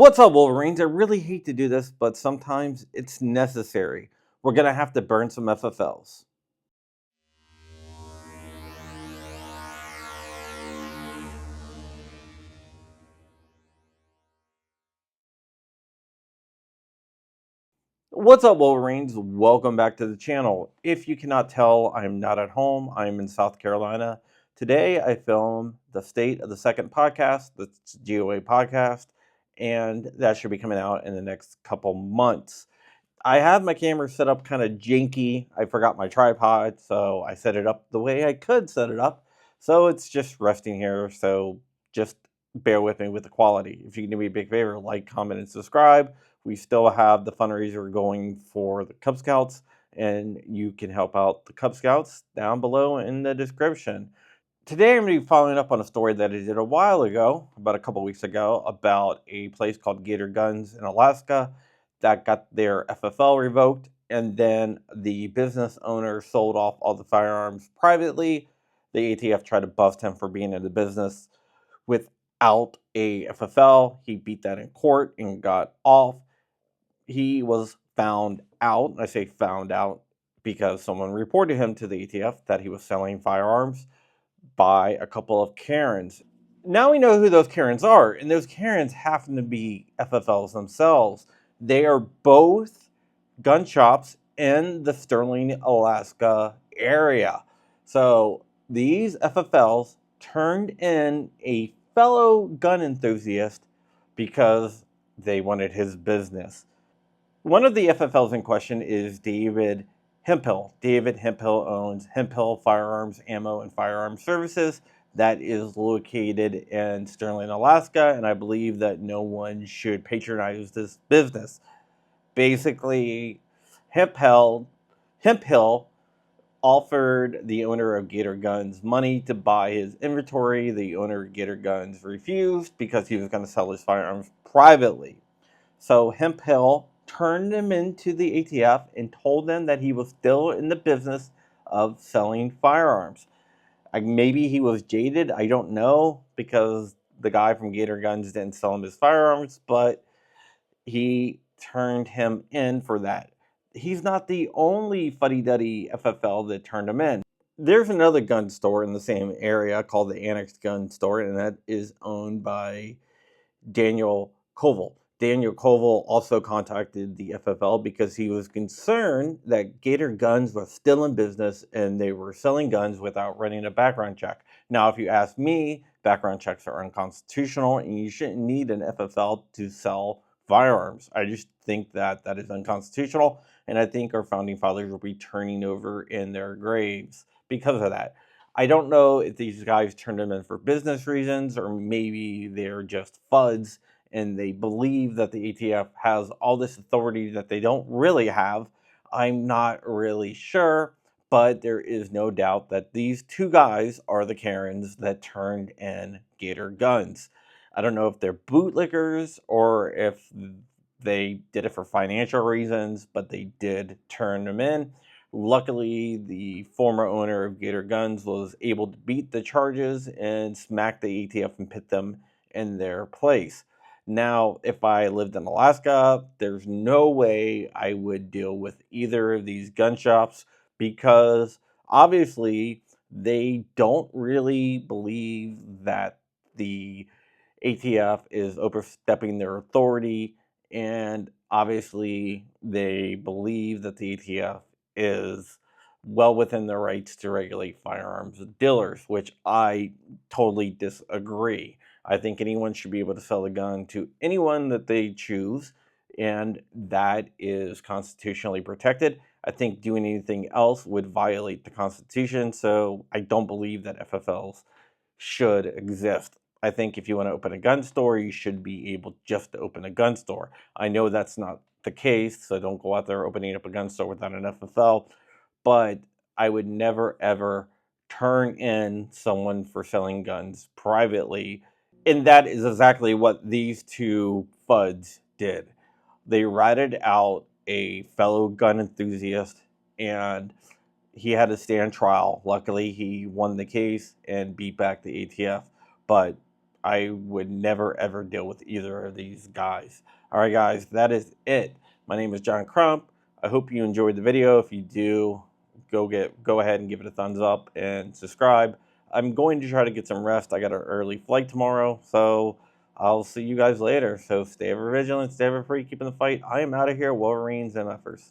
What's up, Wolverines? I really hate to do this, but sometimes it's necessary. We're going to have to burn some FFLs. What's up, Wolverines? Welcome back to the channel. If you cannot tell, I'm not at home. I'm in South Carolina. Today, I film the State of the Second podcast, the GOA podcast, and that should be coming out in the next couple months. I have my camera set up kind of janky. I forgot my tripod, so I set it up the way I could set it up. So it's just resting here, so just bear with me with the quality. If you can do me a big favor, like, comment, and subscribe. We still have the fundraiser going for the Cub Scouts, and you can help out the Cub Scouts down below in the description. Today I'm going to be following up on a story that I did a while ago, about a couple weeks ago, about a place called Gator Guns in Alaska that got their FFL revoked, and then the business owner sold off all the firearms privately. The ATF tried to bust him for being in the business without a FFL. He beat that in court and got off. He was found out. I say found out because someone reported him to the ATF that he was selling firearms by a couple of Karens. Now we know who those Karens are, and those Karens happen to be FFLs themselves. They are both gun shops in the Sterling, Alaska area. So these FFLs turned in a fellow gun enthusiast because they wanted his business. One of the FFLs in question is David Hemphill. David Hemphill owns Hemphill Firearms, Ammo, and Firearm Services. That is located in Sterling, Alaska, and I believe that no one should patronize this business. Basically, Hemphill offered the owner of Gator Guns money to buy his inventory. The owner of Gator Guns refused because he was going to sell his firearms privately. So Hemphill turned him into the ATF and told them that he was still in the business of selling firearms. Maybe he was jaded, I don't know, because the guy from Gator Guns didn't sell him his firearms, but he turned him in for that. He's not the only fuddy-duddy FFL that turned him in. There's another gun store in the same area called the Annex gun store, and that is owned by Daniel Koval. Daniel Koval also contacted the FFL because he was concerned that Gator Guns was still in business and they were selling guns without running a background check. Now, if you ask me, background checks are unconstitutional and you shouldn't need an FFL to sell firearms. I just think that that is unconstitutional, and I think our founding fathers will be turning over in their graves because of that. I don't know if these guys turned them in for business reasons or maybe they're just FUDs and they believe that the ATF has all this authority that they don't really have. I'm not really sure, but there is no doubt that these two guys are the Karens that turned in Gator Guns. I don't know if they're bootlickers or if they did it for financial reasons, but they did turn them in. Luckily, the former owner of Gator Guns was able to beat the charges and smack the ATF and put them in their place. Now, if I lived in Alaska, there's no way I would deal with either of these gun shops because obviously they don't really believe that the ATF is overstepping their authority, and obviously they believe that the ATF is well within their rights to regulate firearms dealers, which I totally disagree. I think anyone should be able to sell a gun to anyone that they choose, and that is constitutionally protected. I think doing anything else would violate the Constitution, so I don't believe that FFLs should exist. I think if you want to open a gun store, you should be able just to open a gun store. I know that's not the case, so don't go out there opening up a gun store without an FFL, but I would never ever turn in someone for selling guns privately. And that is exactly what these two FUDs did. They ratted out a fellow gun enthusiast and he had to stand trial. Luckily, he won the case and beat back the ATF. But I would never ever deal with either of these guys. All right, guys, that is it. My name is John Crump. I hope you enjoyed the video. If you do, go ahead and give it a thumbs up and subscribe. I'm going to try to get some rest. I got an early flight tomorrow, so I'll see you guys later. So stay ever vigilant, stay ever free, keeping the fight. I am out of here. Wolverines and Effers.